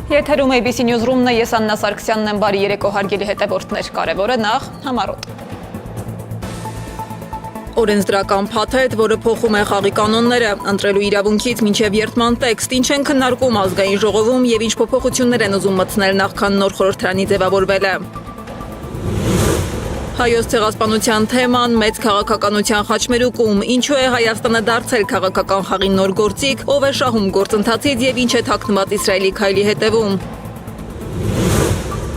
Եթերում ABC Newsroom-ն է, ես Աննա Սարգսյանն եմ, բարի երեկո հարգելի հետևորդներ, կարևորը նախ համառոտ։ Օրենսդրական փաթեթ, որը փոխում է խաղի կանոնները, ընտրելու իրավունքից մինչև երդման տեքստ, ինչ են քննարկում ազգային ժողովում եւ ինչ փոփոխություններ են ուզում մտցնել նախքան նոր խորհրդարանի ձևավորվելը։ Հայոց ցեղասպանության թեման մեծ քաղաքականության խաչմերուկում, ինչու է Հայաստանը դարձել քաղաքական խաղի նոր գործիք, ով է շահում գործընթացից եւ ինչ է թաքնված Իսրայելի քայլի հետևում։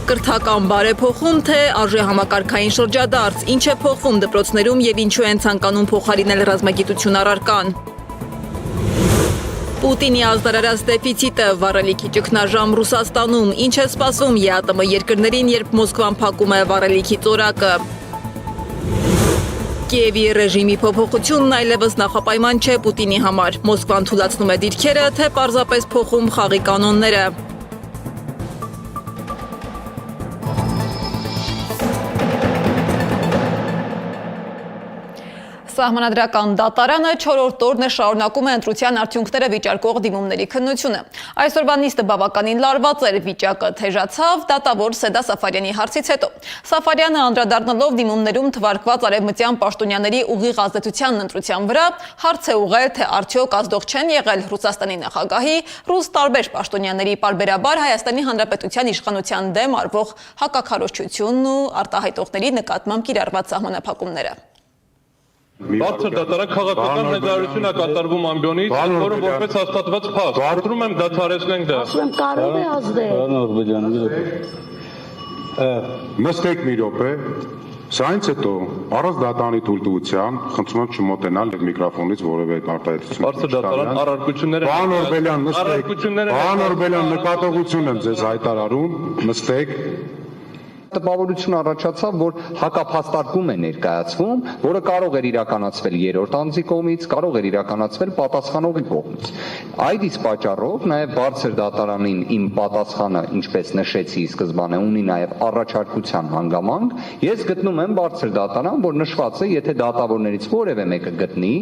Կրթական բարեփոխում, թե արժե համակարգային շրջադարձ, ինչ է փոխվում դպրոցներում եւ ինչու են ցանկանում փոխարինել ռազմագիտություն առարկան։ Պուտինի ազդարարած դեֆիցիտը, վառելիքի ճգնաժամ Ռուսաստանում, ինչ է սպասվում ԵԱՏՄ երկրներին, երբ Մոսկվան փակում է վառելիքի ծորակը։ Կիևի ռեժիմի փոփոխությունն այլևս նախապայման չէ Պուտինի համար։ Մոսկվան թուլացնում է դիրքերը, թե պարզապես փոխում խաղի կանոնները։ Սահմանադրական դատարանը 4-րդ օրն է շարունակում է ընտրության արդյունքները վիճարկող դիմումների քննությունը։ Այսօրվա նիստը բավականին լարված էր, վիճակը թեժացավ դատավոր Սեդա Սաֆարյանի հարցից հետո։ Սաֆարյանը անդրադառնալով դիմումներում թվարկված արևմտյան պաշտոնյաների ուղիղ ազդեցությանն ընտրության վրա, հարց է ուղղել, թե արդյոք ազդող չեն եղել Ռուսաստանի նախագահի, ռուս տարբեր պաշտոնյաների պարբերաբար Հայաստանի Հանրապետության իշխանության դեմ արվող հակաքարոզչությունն ու արտահայտողների նկատմամբ կիրառված սահմանափակումները։ Բարձր դատարան քաղաքական հայտարարություն է կատարվում ամբիոնից, որը որպես հաստատված փաստ։ Կարծում եմ դադարեցնենք դա։ Ասում եմ կարող է ազդել։ Նստեք մի րոպե, սրանից հետո առանց դատարանի թույլտվության խնդրում եմ չմոտենալ եւ միկրոֆոնից որևէ արտահայտություն։ Բարձր դատարան առարկությունները։ Պարոն Օրբելյան, նստեք։ Պարոն Օրբելյան, նկատողություն եմ ձեզ հայտարարում, նստեք։ Տպավորություն առաջացավ, որ հակափաստարկում է ներկայացվում, որը կարող էր իրականացվել երրորդ անձի կողմից, կարող էր իրականացվել պատասխանողի կողմից։ Այդ իսկ պատճառով նաև բարձր դատարանին իմ պատասխանը, ինչպես նշեցի սկզբանե, ունի նաև առաջարկության հանգամանք, ես գտնում եմ բարձր դատարան, որ նշված է, եթե դատավորներից որևէ մեկը գտնի,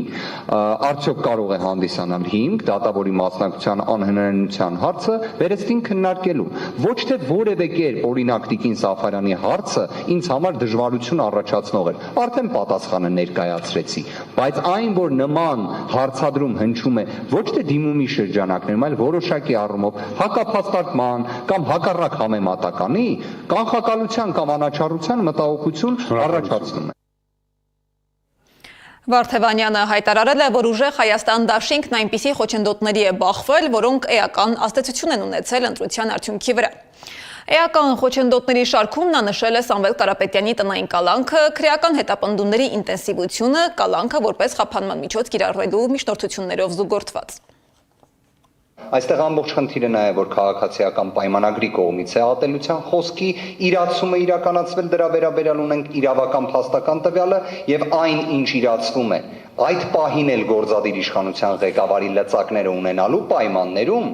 արդյոք կարող է հանդիսանալ հիմք դատավորի մասնակցության անհնարինության հարցը վերստին քննարկելու։ Ոչ թե որևէ կերպ օրինակ Տիկին Սաֆարյանի հարցը ինձ համար դժվարություն առաջացնող էր։ Արդեն պատասխանը ներկայացրեցի, բայց այն, որ նման հարցադրում հնչում է ոչ թե դիմումի շրջանակներում, այլ որոշակի առումով հակափաստարկման կամ հակառակ համեմատականի, կանխակալության կամ անաչառության մտահոգություն առաջացնում է։ Վարդևանյանը հայտարարել է, որ ուժեղ Հայաստան դաշինքն այնպիսի խոչընդոտների է բախվել, որոնք էական ազդեցություն են ունեցել ընտրության արդյունքի վրա։ Էական խոչընդոտների շարքում նա նշել է Սամվել Կարապետյանի տնային կալանքը, քրեական հետապնդումների ինտենսիվությունը, կալանքը որպես խափանման միջոց կիրառելու միջնորդություններով զուգորդված։ Այստեղ ամբողջ խնդիրը նա է, որ քաղաքացիական պայմանագրի կողմից է ատելության խոսքի իրացումը իրականացվել, դրա վերաբերյալ ունենք իրավական փաստական տվյալը եւ այն, ինչ իրացվում է, այդ պահին էլ գործադիր իշխանության ղեկավարի լծակները ունենալու պայմաններում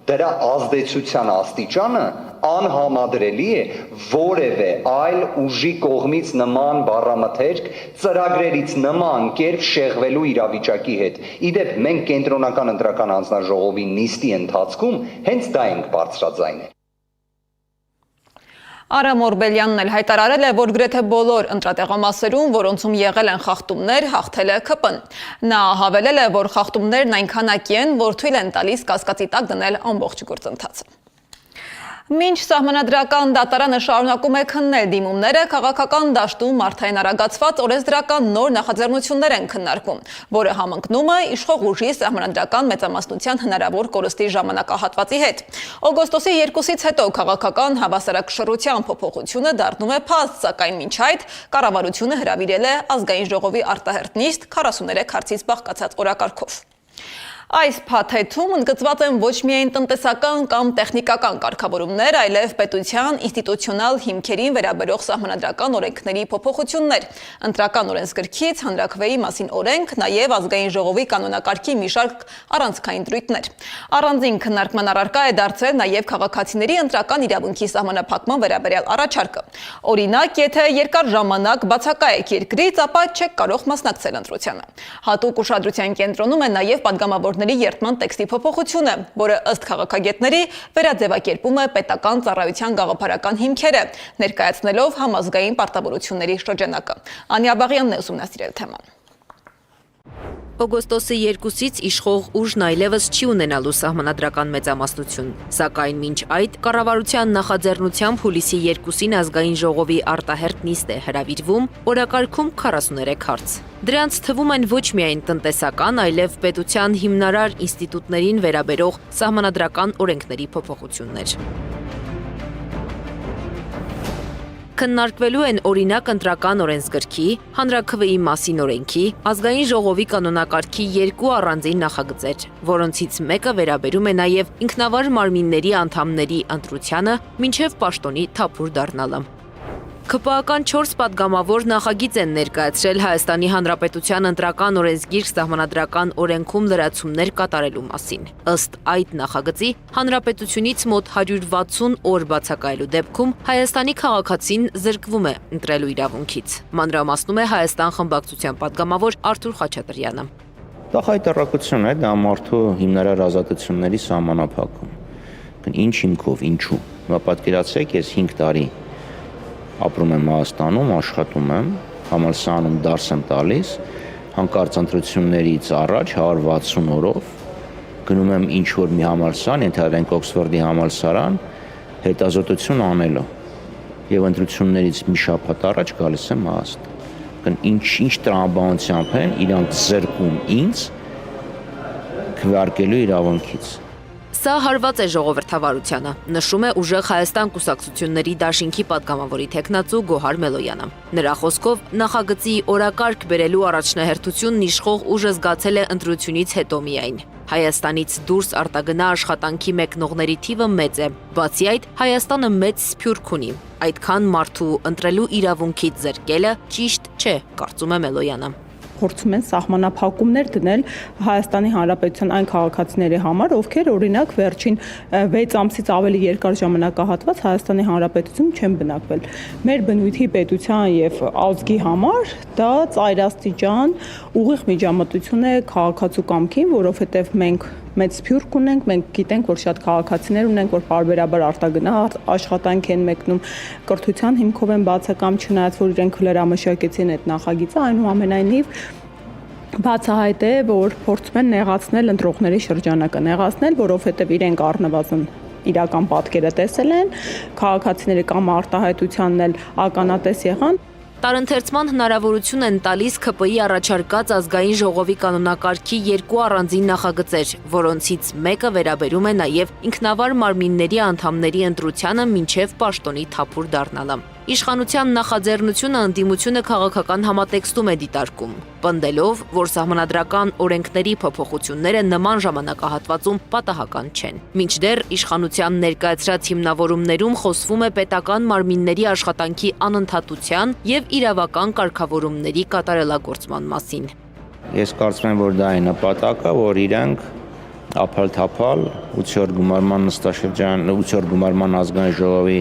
դրա ազդեցության աստիճանը անհամադրելի է որևէ այլ ուժի կողմից նման բառամթերք ծրագրերից նման կերպ շեղվելու իրավիճակի հետ։ Իդեպ մենք կենտրոնական ընտրական հանձնաժողովի նիստի ընթացքում հենց դա ենք բարձրաձայնել։ Արամ Օրբելյանն էլ հայտարարել է, որ գրեթե բոլոր ընտրատեղամասերում, որոնցում եղել են խախտումներ, հաղթել է ՔՊ-ն։ Նա հավելել է, որ խախտումներն այնքանակի են, որ թույլ են տալիս կասկածի տակ դնել ամբողջ գործընթացը։ Մինչ սահմանադրական դատարանը շարունակում է քննել դիմումները, քաղաքական դաշտում մարդային արագացված օրենսդրական նոր նախաձեռնություններ են քննարկվում, որը համընկնում է իշխող ուժի սահմանադրական մեծամասնության հնարավոր կորստի ժամանակահատվածի հետ։ Օգոստոսի 2-ից հետո քաղաքական հավասարակշռության փոփոխությունը դառնում է փաստ, սակայն մինչ այդ կառավարությունը հրավիրել է ազգային ժողովի արտահերթ նիստ 43 հարցից բաղկացած օրակարգով։ Այս փաթեթում ընդգծված են ոչ միայն տնտեսական կամ տեխնիկական կարգավորումներ, այլև պետության ինստիտուցիոնալ հիմքերին վերաբերող սահմանադրական օրենքների փոփոխություններ, ընտրական օրենսգրքից հանրաքվեի մասին օրենք, նաև ազգային ժողովի կանոնակարգի մի շարք առանցքային դրույթներ։ Առանձին քննարկման առարկա է դարձել նաև քաղաքացիների ընտրական իրավունքի սահմանափակման վերաբերյալ առաջարկը։ Օրինակ, եթե երկար ժամանակ բացակա եք երկրից, ապա չեք կարող մասնակցել ընտրությանը։ Հատուկ ուշադրության կենտրոնում է նաև падգամավորների երթման տեքստի փոփոխությունը, որը ըստ քաղաքագետների վերաձևակերպում է պետական ծառայության գաղափարական հիմքերը, ներկայացնելով համազգային պարտավորությունների շրջանակը։ Անիա Բաղյանն է ուսումնասիրել թեման։ Օգոստոսի 2-ից իշխող ուժն այլևս չի ունենալու սահմանադրական մեծամասնություն, սակայն մինչ այդ կառավարության նախաձեռնությամբ հուլիսի 2-ին ազգային ժողովի արտահերթ նիստ է հրավիրվում, օրակարգում 43 հարց։ Դրանց թվում են ոչ միայն տնտեսական, այլև պետության հիմնարար ինստիտուտներին վերաբերող սահմանադրական օրենքների փոփոխություններ։ Քննարկվելու են օրինակ ընտրական օրենսգրքի, հանրաքվեի մասին օրենքի, ազգային ժողովի կանոնակարգի 2 առանձին նախագծեր, որոնցից մեկը վերաբերում է նաև ինքնավար մարմինների անդամների ընտրությանը, մինչև պաշտոնի թափուր դառնալը։ ՔՊԱ-ական 4 падգամավոր նախագիծ են ներկայացրել Հայաստանի Հանրապետության ընտրական օրենսգիրք սահմանադրական օրենքում լրացումներ կատարելու մասին։ Ըստ այդ նախագծի, Հանրապետությունից մոտ 160 օր բացակայելու դեպքում Հայաստանի քաղաքացին զրկվում է ընտրելու իրավունքից։ Մանրամասնում է Հայաստան խմբակցության падգամավոր Արթուր Խաչատրյանը։ Դա հայտարարություն է, դա մարդու հիմնարար ազատությունների սահմանափակում։ Ինչ հիմքով, ինչու։ Պատկերացրեք, ես 5 տարի ապրում եմ Հայաստանում, աշխատում եմ, համալսարանում դարս եմ տալիս, հանկարծ ընտրություններից առաջ 160 օրով գնում եմ ինչ-որ մի համալսարան, ենթադրենք Օքսֆորդի համալսարան, հետազոտություն անելու եւ ընտրություններից մի շաբաթ առաջ գալիս եմ Հայաստան։ Ինչ տրամաբանությամբ են իրանք զրկում ինձ քվեարկելու իրավունքից։ Սա հարված է ժողովրդավարությանը, նշում է ուժեղ Հայաստան կուսակցությունների դաշինքի падգամավորի թեկնածու Գոհար Մելոյանը։ Նրա խոսքով նախագծի օրակարգ բերելու առաջնահերթությունն իշխող ուժը զգացել է ընտրությունից հետո միայն։ Հայաստանից դուրս արտագնա աշխատանքի մեկնողների թիվը մեծ է։ Բացի այդ, Հայաստանը մեծ սփյուռք ունի։ Այդքան մարդու ընտրելու իրավունքից զրկելը ճիշտ չէ, կարծում է Մելոյանը։ Փորձում են սահմանափակումներ դնել Հայաստանի Հանրապետության այն քաղաքացիների համար, ովքեր օրինակ վերջին 6 ամսից ավելի երկար ժամանակահատված Հայաստանի Հանրապետությունում չեն բնակվել։ Մեր բնույթի, պետության եւ ազգի համար դա ծայրաստիճան ուղիղ միջամտություն է քաղաքացու կամքին, որովհետեւ մենք մեծ սփյուռք ունենք, մենք գիտենք, որ շատ քաղաքացիներ ունենք, որ պարբերաբար արտագնա աշխատանք են մեկնում, կրթության հիմքով են բացակամ, չնայած որ իրենք լրամշակեցին այդ նախագիծը, այնուամենայնիվ բացահայտ է, որ փորձում են նեղացնել ընտրողների շրջանակը, որովհետև իրենք առնվազն իրական պատկերը տեսել են, քաղաքացիները կամ արտահայտությանն էլ ականատես եղան։ Տարընթերցման հնարավորություն են տալիս ՔՊ-ի առաջարկած ազգային ժողովի կանոնակարգի 2 առանձին նախագծեր, որոնցից մեկը վերաբերում է նաև ինքնավար մարմինների անդամների ընտրությանը մինչև պաշտոնի թափուր դառնալը։ Իշխանության նախաձեռնությունը ընդդիմությունը քաղաքական համատեքստում է դիտարկում, պնդելով, որ սահմանադրական օրենքների փոփոխությունները նման ժամանակահատվածում պատահական չեն։ Մինչդեռ իշխանության ներկայացրած հիմնավորումներում խոսվում է պետական մարմինների աշխատանքի անընդհատության եւ իրավական կարգավորումների կատարելագործման մասին։ Ես կարծում եմ, որ դա է նպատակը, որ իրենք ափալ-թափալ 8-րդ գումարման ազգային ժողովի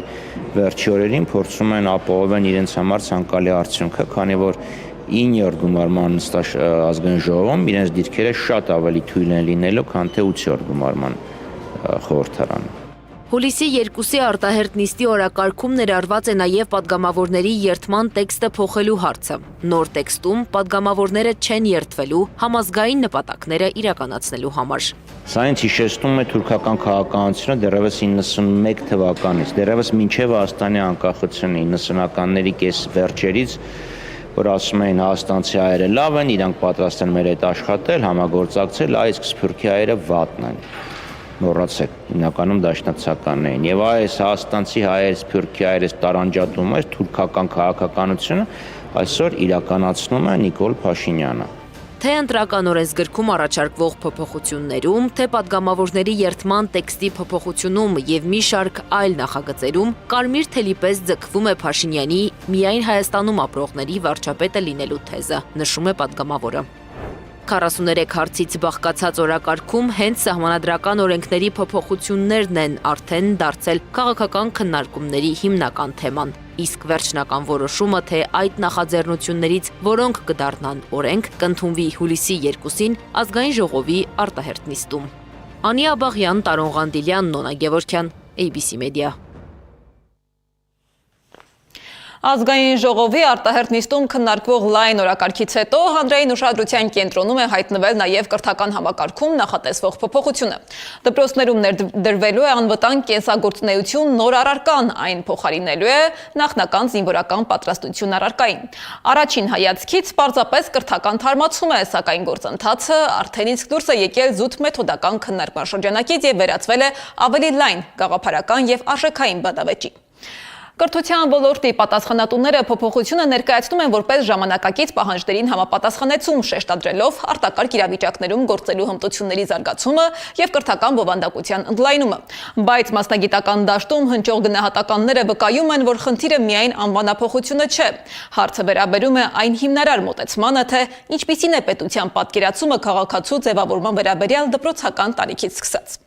վերջի օրերին փորձում են ապահովել իրենց համար ցանկալի արդյունքը, քանի որ 9-րդ գումարման ազգային ժողովում իրենց դիրքերը շատ ավելի թույլ են լինելու, քան թե 8-րդ գումարման խորհրդարանը։ Հուլիսի 2-ի արտահերթ նիստի օրակարգում ներառված է նաև падգամավորների երթման տեքստը փոխելու հարցը։ Նոր տեքստում падգամավորները չեն երթվելու համազգային նպատակները իրականացնելու համար։ Սա ինձ հիշեցնում է թուրքական քաղաքականությունը դեռևս 91 թվականից, դեռևս մինչև Հայաստանի անկախությունը 90-ականների կեսվերջերից, որ ասում էին հայաստանցի հայերը լավ են, իրանք պատրաստ են մեր հետ աշխատել, համագործակցել, իսկ սփյուռքի հայերը վատն են։ Մոռացեք, հիմնականում դաշնակցականն էին։ Եվ այս հայաստանցի հայեր, սփյուռքի հայեր տարանջատումը, թուրքական քաղաքականությունը այսօր իրականացնում է Նիկոլ Փաշինյանը։ Թե ընտրական օրենսգրքում առաջարկվող փոփոխություններում, թե падգամավորների երթման տեքստի փոփոխությունում եւ մի շարք այլ նախագծերում կարմիր թելի պես ձգվում է Փաշինյանի միայն Հայաստանում ապրողների վարչապետը լինելու թեզը, նշում է падգամավորը։ 43 հարցից բաղկացած օրակարգում հենց սահմանադրական օրենքների փոփոխություններն են արդեն դարձել քաղաքական քննարկումների հիմնական թեման։ Իսկ վերջնական որոշումը, թե այդ նախաձեռնություններից որոնք կդառնան օրենք, կընդունվի հուլիսի 2-ին ազգային ժողովի արտահերթ նիստում։ Անի Աբաղյան, Տարոն Ղանդիլյան, Նոնա Գևորգյան, ABC Media։ Ազգային ժողովի արտահերթ նիստում քննարկվող լայն օրակարգից հետո հանրային ուշադրության կենտրոնում է հայտնվել նաև կրթական համակարգում նախատեսվող փոփոխությունը։ Դպրոցներում ներդրվելու է անվտանգ կենսագործունեություն նոր առարկան, այն փոխարինելու է նախնական զինվորական պատրաստություն առարկային։ Առաջին հայացքից պարզապես կրթական թարմացում է, սակայն գործընթացը արդեն իսկ դուրս է եկել զուտ մեթոդական քննարկման շրջանակից եւ վերածվել է ավելի լայն գաղափարական եւ արժեքային բադավեճի։ Կրթության ոլորտի պատասխանատուները փոփոխությունը ներկայացնում են որպես ժամանակակից պահանջներին համապատասխանեցում, շեշտադրելով արտակարգ իրավիճակներում գործելու հմտությունների զարգացումը եւ կրթական բովանդակության ընդլայնումը։ Բայց մասնագիտական դաշտում հնչող գնահատականները վկայում են, որ խնդիրը միայն անվանափոխությունը չէ։ Հարցը վերաբերում է այն հիմնարար մոտեցմանը, թե ինչպիսին է պետության պատկերացումը քաղաքացու ձևավորման վերաբերյալ դպրոցական տարիքից սկսած։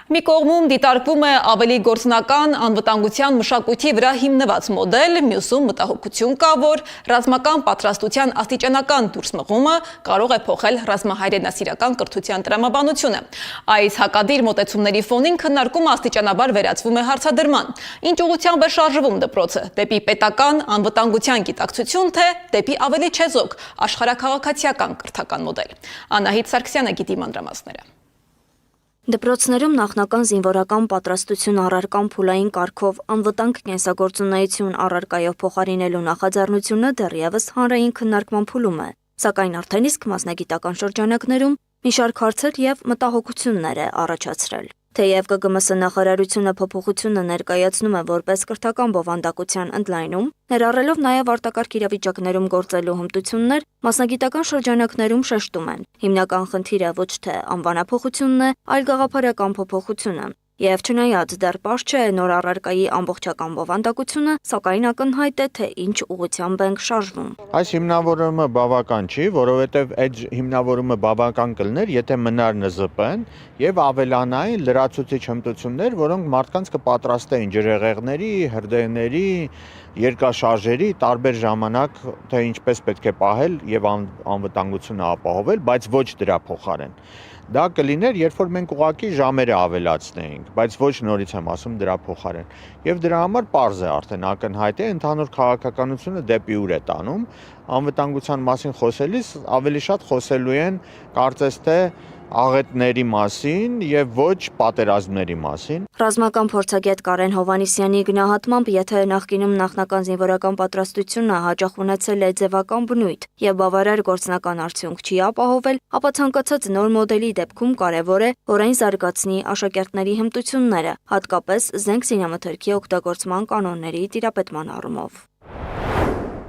Մի կողմում դիտարկվում է ավելի գործնական անվտանգության մշակույթի վրա հիմնված մոդել, մյուսում մտահոգություն կա, որ ռազմական պատրաստության աստիճանական դուրս մղումը կարող է փոխել ռազմահայրենասիրական կրթության տրամաբանությունը։ Այս հակադիր մոտեցումների ֆոնին քննարկումը աստիճանաբար վերածվում է հարցադրման։ Ինչ ուղղությամբ է շարժվում դպրոցը՝ դեպի պետական անվտանգության գիտակցություն, թե դեպի ավելի չեզոք աշխարհաքաղաքացիական կրթական մոդել։ Անահիտ Սարգսյանը գիտի մանրամասները։ Դպրոցներում նախնական զինվորական պատրաստություն առարկան փուլային կարգով անվտանգ կենսագործունեություն առարկայով փոխարինելու նախաձեռնությունը դեռևս հանրային քննարկման փուլում է, սակայն արդեն իսկ մասնագիտական շրջանակներում մի շարք հարցեր եւ մտահոգություններ է առաջացրել։ Թեև ԿԳՄՍ նախարարությունը փոփոխությունը ներկայացնում է որպես կրթական բովանդակության ընդլայնում, ներառելով նաև արտակարգ իրավիճակներում գործելու հմտություններ, մասնագիտական շրջանակներում շեշտում են։ Հիմնական խնդիրը ոչ թե անվանափոխությունն է, այլ գաղափարական փոփոխությունը։ Եվ չնայած դեռ պարզ չէ նոր առարկայի ամբողջական բովանդակությունը, սակայն ակնհայտ է, թե ինչ ուղղությամբ ենք շարժվում։ Այս հիմնավորումը բավական չի, որովհետև այդ հիմնավորումը բավական կլներ, եթե մնար ՆԶՊ-ն եւ ավելանային լրացուցիչ հմտություններ, որոնք մարդկանց կպատրաստեին ջրհեղեղների, հրդեհների, երկրաշարժերի տարբեր ժամանակ, թե ինչպես պետք է պահել եւ անվտանգությունը ապահովել, բայց ոչ դրա փոխարեն։ Դա կլիներ, երբ որ մենք ուղղակի ժամերը ավելացնեինք, բայց ոչ նորից եմ ասում դրա փոխարեն։ Եվ դրա համար պարզ է արդեն ակնհայտ է ընդհանուր քաղաքականությունը դեպի ուր է տանում, անվտանգության մասին խոսելիս ավելի շատ խոսելու են կարծես թե աղետների մասին եւ ոչ պատերազմների մասին։ Ռազմական փորձագետ Կարեն Հովանիսյանի գնահատմամբ, եթե նախկինում նախնական զինվորական պատրաստությունը հաճախ ունեցել է ձևական բնույթ եւ բավարար գործնական արդյունք չի ապահովել, ապա ցանկացած նոր մոդելի դեպքում կարեւոր է, որ այն զարգացնի աշակերտների հմտությունները, հատկապես զենք զինամթերքի օգտագործման կանոնների տիրապետման առումով։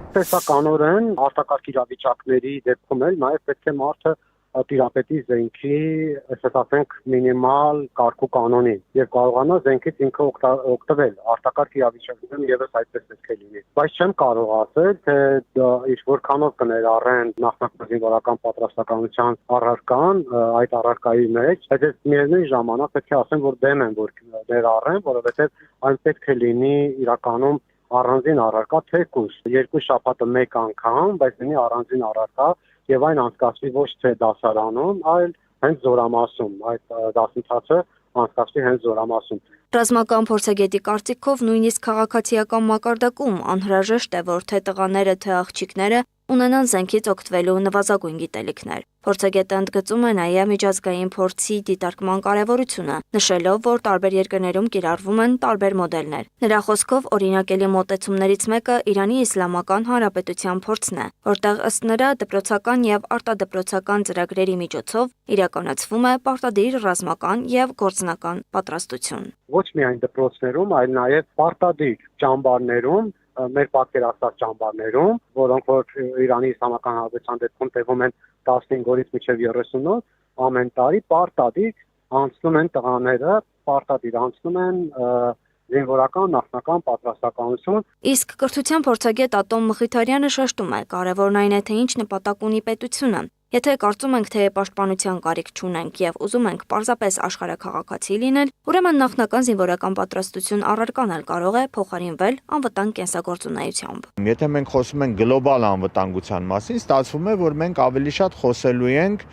Տեսականորեն արտակարգ իրավիճակների դեպքում էլ նաեւ պետք է մարդը տիրապետի զենքի, այսպես ասենք, մինիմալ կարգու կանոնին եւ կարողանա զենքից ինքը օգտվել արտակարգ իրավիճակներում եւս այդպես պետք է լինի։ Բայց չեմ կարող ասել, թե ինչ որքանով կներառեն նախնական զինվորական պատրաստականության առարկան այդ առարկայի մեջ, բայց միևնույն ժամանակ պետք է ասեմ, որ դեմ եմ, որ ներառեն, որովհետեւ այն պետք է լինի իրականում առանձին առարկա, թեկուզ 2 շաբաթը մեկ անգամ, բայց լինի առանձին առարկա եւ այն անցկացվի ոչ թե դասարանում, այլ հենց զորամասում, այդ դասընթացը անցկացվի հենց զորամասում։ Ռազմական փորձագետի կարծիքով նույնիսկ քաղաքացիական մակարդակում անհրաժեշտ է, որ թե տղաները, թե աղջիկները ունենան զենքից օգտվելու նվազագույն գիտելիքներ։ Փորձագետը ընդգծում է նաև միջազգային փորձի դիտարկման կարևորությունը, նշելով, որ տարբեր երկրներում կիրառվում են տարբեր մոդելներ։ Նրա խոսքով օրինակելի մոտեցումներից մեկը Իրանի Իսլամական Հանրապետության փորձն է, որտեղ ըստ նրա դպրոցական եւ արտադպրոցական ծրագրերի միջոցով իրականացվում է պարտադիր ռազմական եւ գործնական պատրաստություն։ Ոչ միայն դպրոցներում, այլ նաև պարտադիր ճամբարներում, մեր պատկերացած ճամբարներում, որոնք որ Իրանի Իսլամական Հանրապետության դեպքում տևում են 15-ից մինչև 30 օր, ամեն տարի պարտադիր անցնում են տղաները, պարտադիր անցնում են զինվորական նախնական պատրաստականություն։ Իսկ կրթության փորձագետ Ատոմ Մխիթարյանը շեշտում է, կարևորն այն է, թե ինչ նպատակ ունի պետությունը։ Եթե կարծում ենք, թե պաշտպանության կարիք չունենք եւ ուզում ենք պարզապես աշխարհաքաղաքացի լինել, ուրեմն նախնական զինվորական պատրաստություն առարկան էլ կարող է փոխարինվել անվտանգ կենսագործունեությամբ։ Եթե մենք խոսում ենք գլոբալ անվտանգության մասին, ստացվում է, որ մենք ավելի շատ խոսելու ենք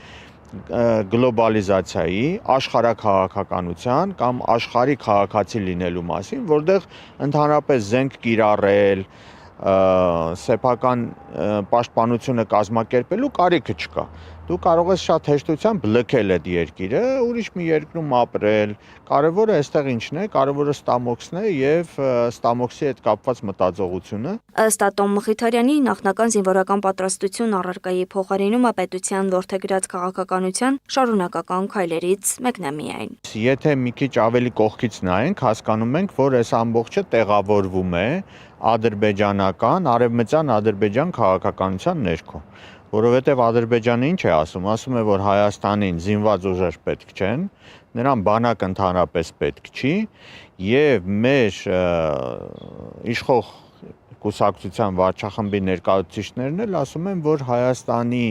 գլոբալիզացիայի, աշխարհաքաղաքականության կամ աշխարհի քաղաքացի լինելու մասին, որտեղ ընդհանրապես զենք կիրառել, սեփական պաշտպանությունը կազմակերպելու կարիքը չկա։ Դու կարող ես շատ հեշտությամբ լքել այդ երկիրը, ուրիշ մի երկրում ապրել։ Կարևորը այստեղ ինչն է, կարևորը ստամոքսն է եւ ստամոքսի հետ կապված մտածողությունը։ Ըստ Ատոմ Մխիթարյանի, նախնական զինվորական պատրաստություն առարկայի փոխարինումը պետության որդեգրած քաղաքականության շարունակական քայլերից մեկն է միայն։ Եթե մի քիչ ավելի կողքից նայենք, հասկանում ենք, որ այս ամբողջը տեղավորվում է ադրբեջանական, արևմտյան Ադրբեջան քաղաքականության ներքո, որովհետև Ադրբեջանը ինչ է ասում, ասում է, որ Հայաստանին զինված ուժեր պետք չեն, նրան բանակ ընդհանրապես պետք չի, եւ մեր իշխող կուսակցության վարչախմբի ներկայացուցիչներն էլ ասում են, որ Հայաստանի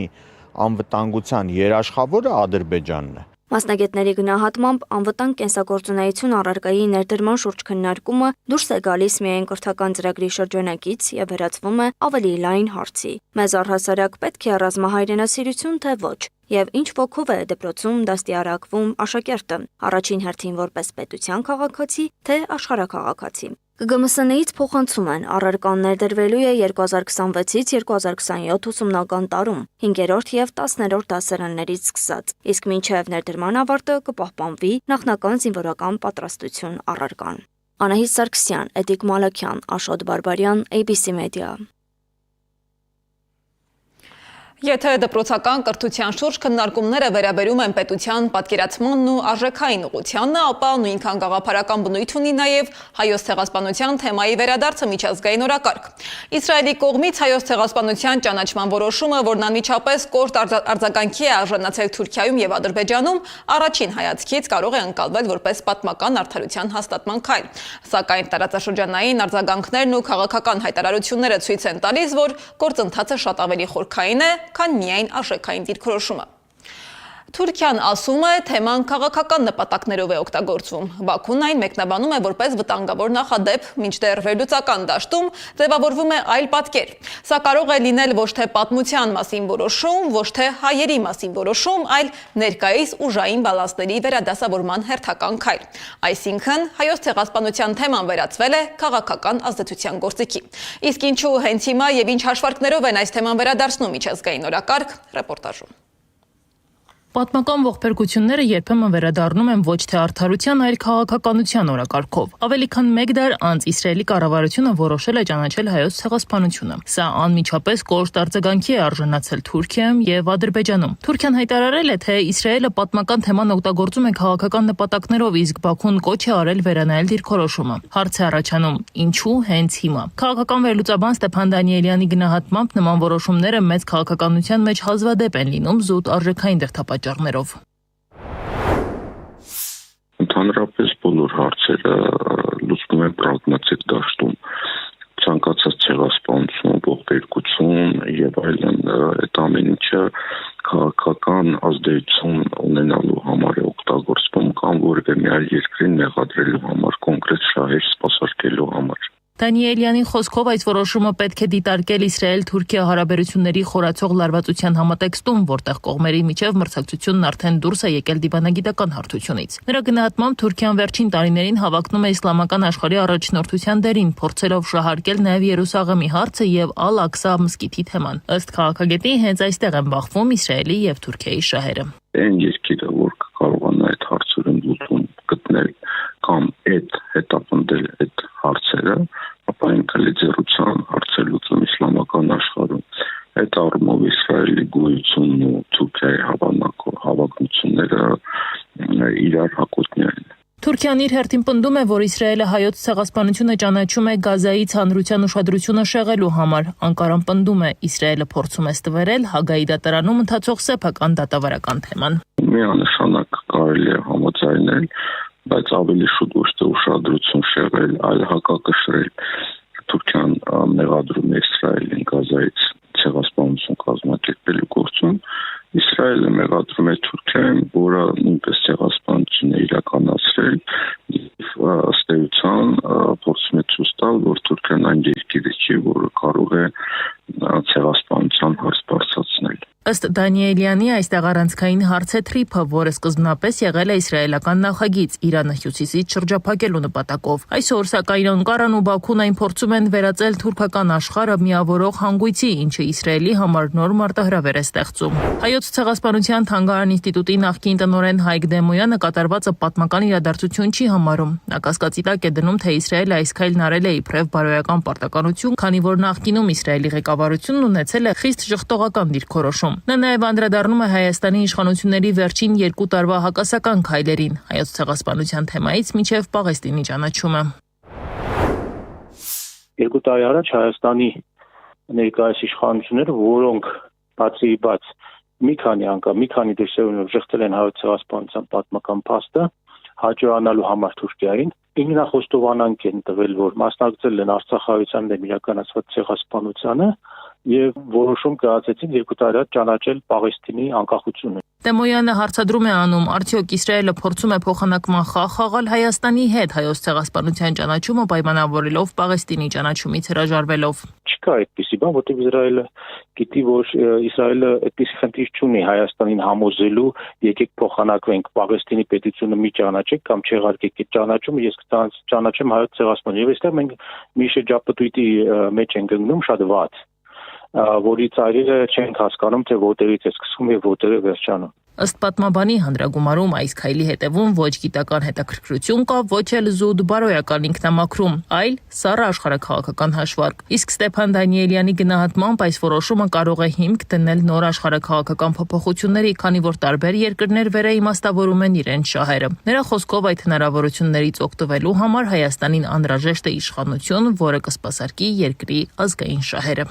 անվտանգության երաշխավորը Ադրբեջանն է։ Մասնագետների գնահատմամբ անվտանգ կենսագործունեություն առարկայի ներդրման շուրջ քննարկումը դուրս է գալիս միայն կրթական ծրագրի շրջանակից եւ վերածվում է ավելի լայն հարցի։ Մեզ առհասարակ պետք է ռազմահայրենասիրություն, թե ոչ, եւ ինչ ոգով է դպրոցում դաստիարակվում աշակերտը, առաջին հերթին որպես պետության քաղաքացի, թե աշխարհաքաղաքացի։ ԿԳՄՍՆ-ից փոխանցում են առարկան ներդրվելու է 2026-ից 2027 ուսումնական տարում 5-րդ եւ 10-րդ դասարաններից սկսած, իսկ մինչեւ ներդրման ավարտը կպահպանվի նախնական զինվորական պատրաստություն առարկան։ Անահիտ Սարգսյան, Էդիկ Մալաքյան, Աշոտ Բարբարյան, ABC Media։ Եթե դպրոցական կրթության շուրջ քննարկումները վերաբերում են պետության պատկերացմանն ու արժեքային ուղղությանը, ապա նույնքան գաղափարական բնույթ ունի նաև հայոց ցեղասպանության թեմայի վերադարձը միջազգային օրակարգ։ Իսրայելի կողմից հայոց ցեղասպանության ճանաչման որոշումը, որն անմիջապես կորտ արձագանքի է արժանացել Թուրքիայում եւ Ադրբեջանում, առաջին հայացքից կարող է ընկալվել որպես պատմական արդարության հաստատման քայլ։ Սակայն տարածաշրջանային արձագանքներն ու քաղաքական հայտարարությունները ցույց են տալիս, որ գործընթացը շատ ավելի խորքային է, քան միայն արժեքային դիրքորոշումը։ Թուրքիան ասում է, թեման քաղաքական նպատակներով է օգտագործվում։ Բաքուն այն մեկնաբանում է որպես վտանգավոր նախադեպ, մինչդեռ վերլուծական դաշտում ձևավորվում է այլ պատկեր։ Սա կարող է լինել ոչ թե պատմության մասին որոշում, ոչ թե հայերի մասին որոշում, այլ ներկայիս ուժային բալանսների վերադասավորման հերթական քայլ։ Այսինքն, հայոց ցեղասպանության թեման վերածվել է քաղաքական ազդեցության գործիքի։ Իսկ ինչու հենց հիմա եւ ինչ հաշվարկներով են այս թեման վերադարձնում միջազգային օրակարգ, ռեպորտաժում։ Պատմական ողբերգությունները երբեմն վերադառնում են ոչ թե արդարության, այլ քաղաքականության օրակարգով։ Ավելի քան 1 դար անց Իսրայելի կառավարությունը որոշել է ճանաչել հայոց ցեղասպանությունը։ Սա անմիջապես կոշտ արձագանքի է արժանացել Թուրքիայում եւ Ադրբեջանում։ Թուրքիան հայտարարել է, թե Իսրայելը պատմական թեման օգտագործում է քաղաքական նպատակներով, իսկ Բաքուն կոչ է արել վերանայել դիրքորոշումը։ Հարց է առաջանում՝ ինչու հենց հիմա։ Քաղաքական վերլուծաբան Ստեփան Դանիելյանի գնահատմամբ նման որոշումները մեծ քաղաքականության մեջ հազվադեպ են լինում զուտ արժեքային դրդապատճառներով։ Ընդհանրապես բոլոր հարցերը լուծվում են պրագմատիկ դաշտում, ցանկացած ցեղասպանություն, ողբերգություն եւ այլն, այդ ամեն ինչը քաղաքական ազդեցություն ունենալու համար է օգտագործվում կամ որևէ մի այլ երկրին մեղադրելու համար, կոնկրետ շահեր սպասարկելու համար։ Դանիելյանի խոսքով այս որոշումը պետք է դիտարկել Իսրայել-Թուրքիա հարաբերությունների խորացող լարվածության համատեքստում, որտեղ կողմերի միջև մրցակցությունն արդեն դուրս է եկել դիվանագիտական հարթությունից։ Նրա գնահատմամբ Թուրքիան վերջին տարիներին հավակնում է իսլամական աշխարհի առաջնորդության դերին, փորձելով շահարկել նաև Երուսաղեմի հարցը եւ Ալ-Ակսա մզկիթի թեման։ Ըստ քաղաքագետի, հենց այստեղ են բախվում Իսրայելի եւ Թուրքիայի շահերը։ Այն երկիրը, որ կարողանա այդ հարցերում լուծում գտնել կամ հետապնդել այդ հարցերը, ապա ինքը լիդերության հարցեր լուծում իսլամական աշխարհում։ Այդ առումով Իսրայելի գոյությունն ու Թուրքիայի հավակնությունները իրար հակոտնյալ են։ Թուրքիան իր հերթին պնդում է, որ Իսրայելը հայոց ցեղասպանությունը ճանաչում է Գազայի ցանրության ուշադրությունը շեղելու համար։ Անկարան պնդում է, Իսրայելը փորձում է ստվերել Հագայի դատարանում ընթացող սեփական դատավարական թեման։ Միանշանակ կարելի է համաձայնել, բայց ավելի շուտ ոչ թե ուշադրություն շեղել, այլ հակակշռել։ Թուրքիան մեղադրում է Իսրայելին Գազայից ցեղասպանություն կազմակերպելու գործում Իսրայելը մեղադրում է Թուրքիային, որը նույնպես ցեղասպանություն է իրականացրել եւ ըստ էության փորձում է ցույց տալ, որ Թուրքիան այն երկիրը չի, որը կարող է ցեղասպանության հարց բարձրացնել։ Ըստ Դանիելյանի այստեղ առանցքային հարց է թրիփը, որը սկզբնապես եղել է իսրայելական նախագիծ Իրանը հյուսիսից շրջափակելու նպատակով։ Այսօր սակայն Անկարան ու Բաքուն այն փորձում են վերածել թուրքական աշխարհը միավորող հանգույցի, ինչը Իսրայելի համար նոր մարտահրավեր է ստեղծում։ Հայոց ցեղասպանության թանգարան ինստիտուտի նախկին տնօրեն Հայկ Դեմոյանը կատարվածը պատմական իրադարձություն չի համարում։ Նա կասկածիտակ է դնում, թե Իսրայելը այս քայլն արել է իբրև բարոյական պարտականություն, քանի որ նախկինում Իսրայելի ղեկավարությունն ունեցել է խիստ ժխտողական դիրքորոշում։ Նա նաև անդրադառնում է Հայաստանի իշխանությունների վերջին 2 տարվա հակասական քայլերին, հայոց ցեղասպանության թեմայից մինչև Պաղեստինի ճանաչումը։ 2 տարի առաջ Հայաստանի ներկայիս իշխանությունները, որոնք բացի մի քանի դրսևորումով շղթել են հայոց ցեղասպանության պատմական փաստը, հաջողանալու համար Թուրքիային, ինքնախոստովանանք են տվել, որ մասնակցել են Արցախայցյան դեմ իրականացված ցեղասպանությանը եւ որոշում կայացեցին 2 տարի առաջ ճանաչել Պաղեստինի անկախությունը։ Դեմոյանը հարցադրում է անում, արդյոք Իսրայելը փորձում է փոխանակման խաղ խաղալ Հայաստանի հետ հայոց ցեղասպանության ճանաչումը պայմանավորելով Պաղեստինի ճանաչումից հրաժարվելով։ Չկա այդպիսի բան, որտեղ Իսրայելը գիտի, որ Իսրայելը այդպիսի խնդիր չունի Հայաստանին համոզելու, եկեք փոխանակվենք Պաղեստինի պետությունը մի ճանաչեք կամ չեղարկեք այդ ճանաչումը, ես կճանաչեմ հայոց ցեղասպանություն։ Եվ այստեղ մենք մի շրջապտույտի մեջ ենք ընկնում շատ վատ, որի ծայրերը չենք հասկանում, թե որտեղից է սկսվում եւ որտեղ է վերջանում։ Ըստ պատմաբանի հանրագումարում այս քայլի հետևում ոչ գիտական հետաքրքրություն կա, ոչ էլ զուտ բարոյական ինքնամաքրում, այլ սառը աշխարհաքաղաքական հաշվարկ։ Իսկ Ստեփան Դանիելյանի գնահատմամբ այս որոշումը կարող է հիմք դնել նոր աշխարհաքաղաքական փոփոխությունների, քանի որ տարբեր երկրներ վերաիմաստավորում են իրենց շահերը։ Նրա խոսքով այդ հնարավորություններից օգտվելու համար Հայաստանին անհրաժեշտ է իշխանություն, որը կսպասարկի երկրի ազգային շահերը։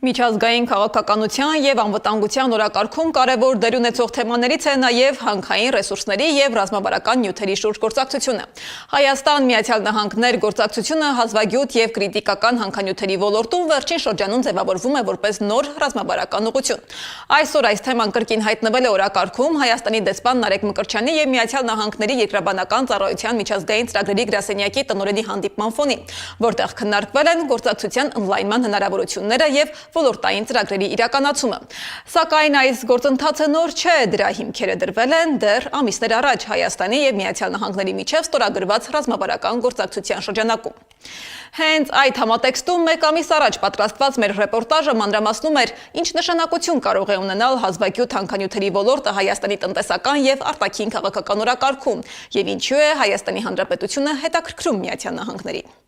Միջազգային քաղաքականության եւ անվտանգության օրակարգում կարևոր դեր ունեցող թեմաներից է նաեւ հանքային ռեսուրսների եւ ռազմավարական նյութերի շուրջ գործակցությունը։ Հայաստան-Միացյալ Նահանգներ գործակցությունը հազվագյուտ եւ կրիտիկական հանքանյութերի ոլորտում վերջին շրջանում ձևավորվում է որպես նոր ռազմավարական ուղղություն։ Այսօր այս թեման կրկին հայտնվել է օրակարգում Հայաստանի դեսպան Նարեկ Մկրտչյանի եւ Միացյալ Նահանգների երկրաբանական ծառայության միջազգային ծրագրերի գրասենյակի տնօրենի հանդիպման ֆոնին, որտեղ քննարկվել են գործակցության ընդլայնման հնարավորությունները եւ ոլորտային ծրագրերի իրականացումը։ Սակայն այս գործընթացը նոր չէ, դրա հիմքերը դրվել են դեռ ամիսներ առաջ Հայաստանի եւ Միացյալ Նահանգների միջև ստորագրված ռազմավարական գործակցության շրջանակում։ Հենց այդ համատեքստում մեկ ամիս առաջ պատրաստված մեր ռեպորտաժը մանրամասնում էր, ինչ նշանակություն կարող է ունենալ հազվագյուտ հանքանյութերի ոլորտը Հայաստանի տնտեսական եւ արտաքին քաղաքական օրակարգում եւ ինչու է Հայաստանի Հանրապետությունը հետաքրքրում Միացյալ Նահանգներին։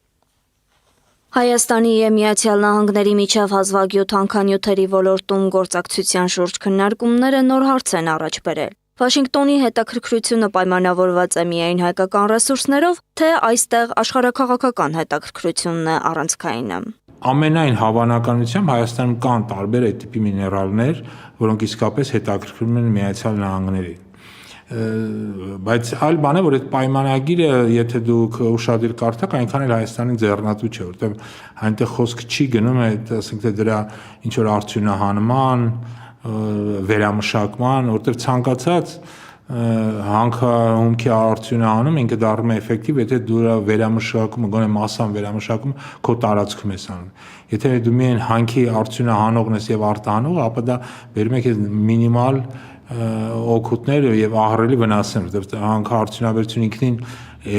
Հայաստանի եւ Միացյալ Նահանգների միջև հազվագյուտ հանքանյութերի ոլորտում գործակցության շուրջ քննարկումները նոր հարց են առաջ բերել։ Վաշինգտոնի հետաքրքրությունը պայմանավորված է միայն հայկական ռեսուրսներով, թե այստեղ աշխարհաքաղաքական հետաքրքրությունն է առանցքայինը։ Ամենայն հավանականությամբ Հայաստանում կան տարբեր այդ տիպի միներալներ, որոնք իսկապես հետաքրքրում են Միացյալ Նահանգներին։ Բայց այլ բան է, որ այդ պայմանագիրը, եթե դուք ուշադիր կարդաք, այնքան էլ Հայաստանի ձեռնատու չէ, որտեղ այնտեղ խոսքը չի գնում այդ, ասենք թե դրա ինչ որ արդյունահանման, վերամշակման, որտեղ ցանկացած հանքահումքի արդյունահանում ինքը դառնում է էֆեկտիվ, եթե դու դրա վերամշակումը, գոնե մասսան վերամշակումը քո տարածքում ես անում։ Եթե դու միայն հանքի արդյունահանողն ես եւ արտահանողը, ապա դա բերում է քեզ մինիմալ օգուտներ եւ ահռելի վնասներ, որտեղ հանքարդյունաբերությունը ինքնին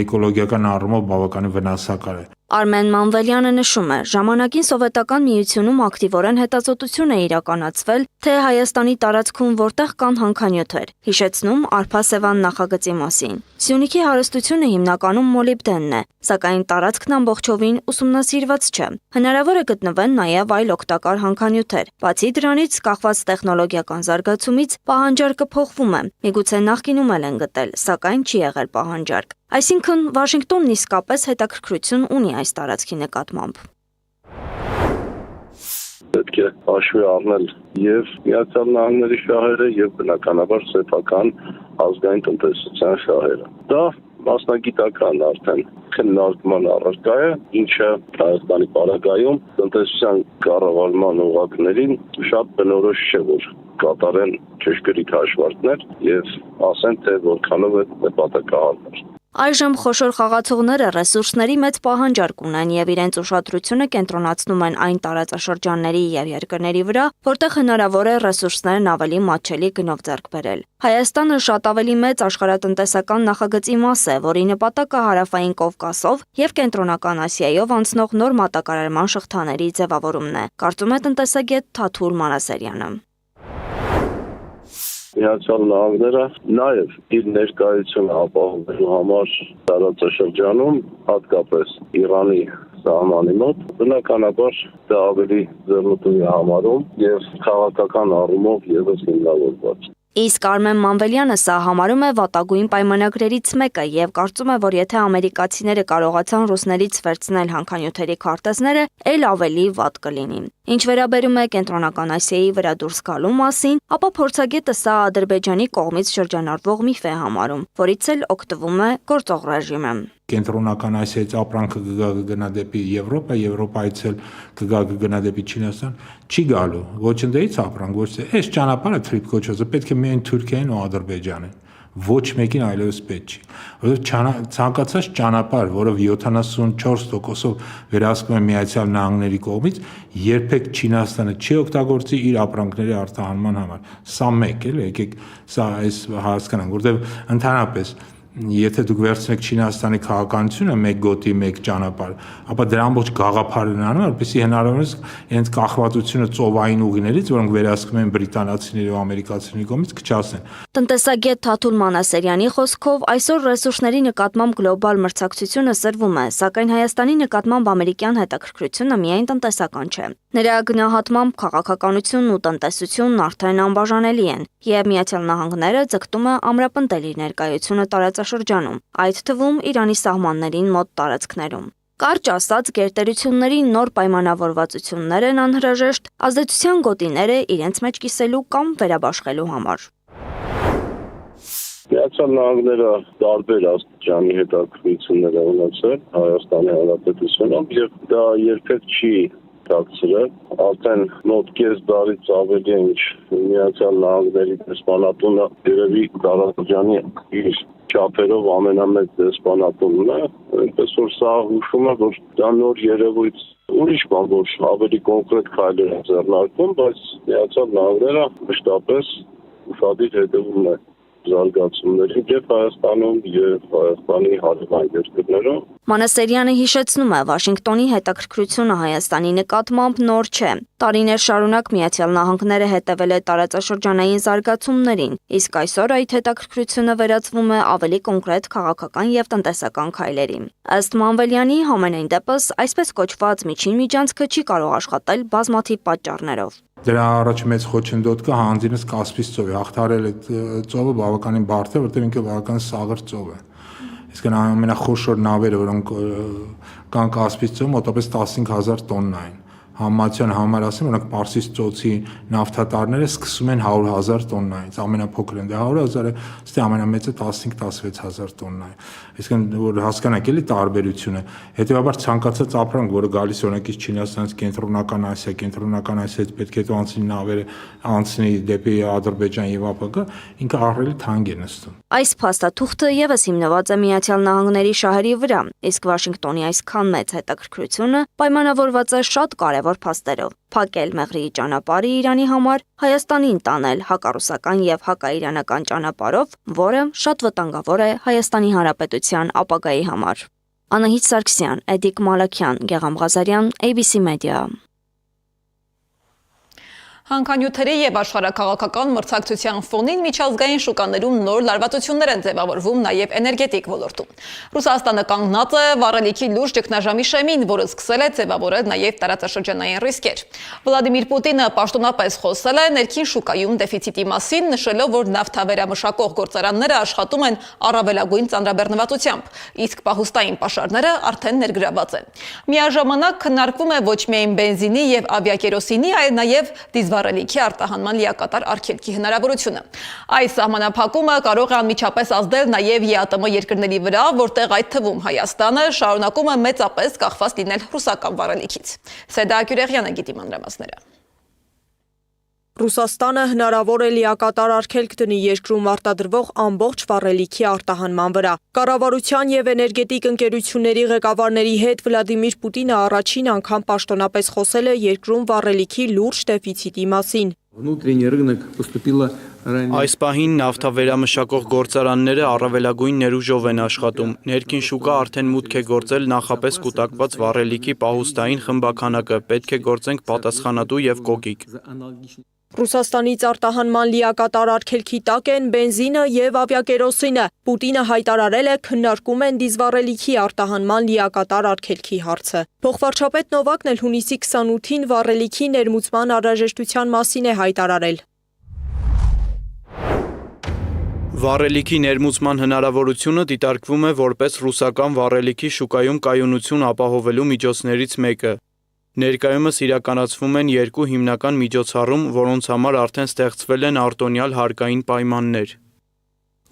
էկոլոգիական առումով բավականին վնասակար է։ Արմեն Մանվելյանը նշում է, ժամանակին Սովետական Միությունում ակտիվորեն հետազոտություն է իրականացվել, թե Հայաստանի տարածքում որտեղ կան հանքանյութեր, հիշեցնում Արփասեվան նախագծի մասին։ Սյունիքի հարստությունը հիմնականում մոլիբդենն է, սակայն տարածքն ամբողջովին ուսումնասիրված չէ։ Հնարավոր է գտնվեն նաև այլ օգտակար հանքանյութեր։ Բացի դրանից, կախված տեխնոլոգիական զարգացումից պահանջարկը փոխվում է։ Միգուցե նախկինում էլ են գտել, սակայն չի եղել պահանջարկ։ Այսինքն Վաշինգտոնն իսկապես հետաքրքրություն ունի այս տարածքի նկատմամբ։ Պետք է հաշվի առնել եւ Միացյալ Նահանգների շահերը եւ բնականաբար սեփական ազգային տնտեսության շահերը։ Դա մասնագիտական արդեն քննարկման առարկա է, ինչը Հայաստանի պարագայում տնտեսության կառավարման օղակներին շատ բնորոշ չէ, որ կատարեն ճշգրիտ հաշվարկներ եւ ասեն, թե որքանով է նպատակահարմար։ Այժմ խոշոր խաղացողները ռեսուրսների մեծ պահանջարկ ունեն եւ իրենց ուշադրությունը կենտրոնացնում են այն տարածաշրջանների եւ երկրների վրա, որտեղ հնարավոր է ռեսուրսներն ավելի մատչելի գնով ձեռք բերել։ Հայաստանը շատ ավելի մեծ աշխարհատնտեսական նախագծի մաս է, որի նպատակը Հարավային Կովկասով եւ Կենտրոնական Ասիայով անցնող նոր մատակարարման շղթաների ձևավորումն է, կարծում է տնտեսագետ Թաթուլ Մանասարյանը։ Միացյալ Նահանգները նաև իր ներկայությունը ապահովելու համար տարածաշրջանում, հատկապես Իրանի սահմանի մոտ, բնականաբար դա ավելի ձեռնտու է համարում եւ քաղաքական առումով եւս հիմնավորված։ Իսկ Արմեն Մանվելյանը սա համարում է վատագույն պայմանագրերից մեկը եւ կարծում է, որ եթե ամերիկացիները կարողացան ռուսներից վերցնել հանքանյութերի քարտեզները, ել ավելի վատ կլինի։ Ինչ վերաբերում է Կենտրոնական Ասիայի վրա դուրս գալու մասին, ապա փորձագետը սա Ադրբեջանի կողմից շրջանառվող միֆ է համարում, որից էլ օգտվում է գործող ռեժիմը։ Կենտրոնական Ասիայից ապրանքը կգնա դեպի Եվրոպա, Եվրոպայից էլ կգնա դեպի Չինաստան, չի գալու։ Ոչ ընդդեից ապրանք, ոչ թե այս ճանապարհը թրիփ կոչվածը պետք է միայն Թուրքիային ու Ադրբեջանին։ Ոչ մեկին այլևս պետք չի։ Որովհետև ցանկացած ճանապարհ, որով 74%-ով վերահսկվում է Միացյալ Նահանգների կողմից, երբեք Չինաստանը չի օգտագործի իր ապրանքների արտահանման համար։ Սա մեկ էլ, եկեք սա այս հասկանանք, որովհետև ընդհանրապես եթե դուք վերցնեք Չինաստանի քաղաքականությունը մեկ գոտի, մեկ ճանապարհ, ապա դրա ամբողջ գաղափարն անում, որպեսզի հնարավորինս իրենց կախվածությունը ծովային ուղիներից, որոնք վերահսկվում են բրիտանացիների ու ամերիկացիների կողմից, քչացնեն։ Տնտեսագետ Թաթուլ Մանասարյանի խոսքով այսօր ռեսուրսների նկատմամբ գլոբալ մրցակցությունը սրվում է, սակայն Հայաստանի նկատմամբ ամերիկյան հետաքրքրությունը միայն տնտեսական չէ։ Նրա գնահատմամբ քաղաքականությունն ու տնտեսությունն արդեն անբաժանելի են, եւ Միացյալ Նահանգները ձգտում է ամրապնդել իր ներկայությունը տարածաշրջանում, այդ թվում Իրանի սահմաններին մոտ տարածքներում։ Կարճ ասած, գերտերությունների նոր պայմանավորվածություններ են անհրաժեշտ ազդեցության գոտիները իրենց մեջ կիսելու կամ վերաբաշխելու համար։ Միացյալ Նահանգները տարբեր աստիճանի հետաքրքրություններ է ունեցել Հայաստանի Հանրապետությունում եւ դա երբեք չի դարձրել, արդեն մոտ կես դարից ավելի է, ինչ Միացյալ Նահանգների դեսպանատունը երևի տարածաշրջանի իր չափերով ամենամեծ դեսպանատունն է, այնպես որ սա հուշում է, որ դա նոր երևույթ, ուրիշ բան, որ ավելի կոնկրետ քայլեր են ձեռնարկվում, բայց Միացյալ Նահանգները մշտապես ուշադիր հետևում է զարգացումների եւ Հայաստանում եւ Հայաստանի հարևան երկրներում։ Մանասարյանը հիշեցնում է, Վաշինգտոնի հետաքրքրությունը Հայաստանի նկատմամբ նոր չէ։ Տարիներ շարունակ Միացյալ Նահանգները հետևել է տարածաշրջանային զարգացումներին, իսկ այսօր այդ հետաքրքրությունը վերածվում է ավելի կոնկրետ քաղաքական եւ տնտեսական քայլերի։ Ըստ Մանվելյանի, համենայն դեպս, այսպես կոչված միջին միջանցքը չի կարող աշխատել բազմաթիվ պատճառներով։ Դրա առաջ մեծ խոչընդոտ կա հանձինս Կասպից ծովի, հաղթարել այդ ծովը բավականին բարդ է, որտեղ ինքը բավական սաղր ծով է։ Իսկ ամենախոշոր նավերը, որոնք կան Կասպից ծովում, մոտավորապես 15000 տոննա են։ Համացան համար ասեմ, որոնք Պարսից ծոցի նավթատարները սկսում են 100,000 տոննայից, ամենափոքրն է 100,000-ը, ստի ամենամեծը 15-16000 տոննա է։ Այսինքն որ հասկանաք էլի տարբերությունը։ Հետևաբար ցանկացած ապրանք, որը գալիս է օրինակից Չինաստանից Կենտրոնական Ասիա, Կենտրոնական Ասիայից պետք է անցնի նավերը, անցնի դեպի Ադրբեջան եւ ԱՊԿ, ինքը ահռելի թանկ է նստում։ Այս փաստաթուղթը եւս հիմնված է Միացյալ Նահանգների շահերի վրա, իսկ Վաշինգտոնի այսքան մեծ հետաքրքրությունը պայմանավորված է շատ կարևոր փաստերով՝ փակել Մեղրիի ճանապարհը Իրանի համար, Հայաստանին տանել հակառուսական եւ հակաիրանական ճանապարհով, որը շատ վտանգավոր է Հայաստանի Հանրապետության ապագայի համար։ Անահիտ Սարգսյան, Էդիկ Մալաքյան, Գեգամ Ղազարյան, ABC Media։ Հանքանյութերի եւ աշխարհաքաղաքական մրցակցության ֆոնին միջազգային շուկաներում նոր լարվածություններ են ձևավորվում նաեւ էներգետիկ ոլորտում։ Ռուսաստանը կանգնած է վառելիքի լուրջ ճգնաժամի շեմին, որը սկսել է ձևավորել նաեւ տարածաշրջանային ռիսկեր։ Վլադիմիր Պուտինը պաշտոնապես խոսել է ներքին շուկայում դեֆիցիտի մասին, նշելով, որ նավթավերամշակող գործարանները աշխատում են առավելագույն ծանրաբեռնվածությամբ, իսկ պահուստային պաշարները արդեն ներգրաված են։ Միաժամանակ քննարկվում է ոչ միայն բենզինի եւ ավիակերոսինի, այլ նաեւ վառելիքի արտահանման լիակատար արգելքի հնարավորությունը։ Այս սահմանափակումը կարող է անմիջապես ազդել նաև ԵԱՏՄ երկրների վրա, որտեղ այդ թվում Հայաստանը շարունակում է մեծապես կախված լինել ռուսական վառելիքից։ Սեդա Գյուրեղյանը գիտի մանրամասները։ Ռուսաստանը հնարավոր է լիակատար արգելք դնի երկրում արտադրվող ամբողջ վառելիքի արտահանման վրա։ Կառավարության եւ էներգետիկ ընկերությունների ղեկավարների հետ Վլադիմիր Պուտինը առաջին անգամ պաշտոնապես խոսել է երկրում վառելիքի լուրջ դեֆիցիտի մասին։ Այս պահին նավթավերամշակող գործարանները առավելագույն ներուժով են աշխատում։ Ներքին շուկա արդեն մուտք է գործել նախապես կուտակված վառելիքի պահուստային խմբաքանակը, պետք է գործենք պատասխանատու եւ կոկիկ։ Ռուսաստանից արտահանման լիակատար արգելքի տակ են բենզինը եւ ավիակերոսինը։ Պուտինը հայտարարել է քննարկում են դիզվառելիքի արտահանման լիակատար արգելքի հարցը։ Փոխվարչապետ Նովակն էլ հունիսի 28-ին վառելիքի ներմուծման անհրաժեշտության մասին է հայտարարել։ Վառելիքի ներմուծման հնարավորությունը դիտարկվում է որպես ռուսական վառելիքի շուկայում կայունություն ապահովելու միջոցներից մեկը։ Ներկայումս իրականացվում են երկու հիմնական միջոցառում, որոնց համար արդեն ստեղծվել են արտոնյալ հարկային պայմաններ։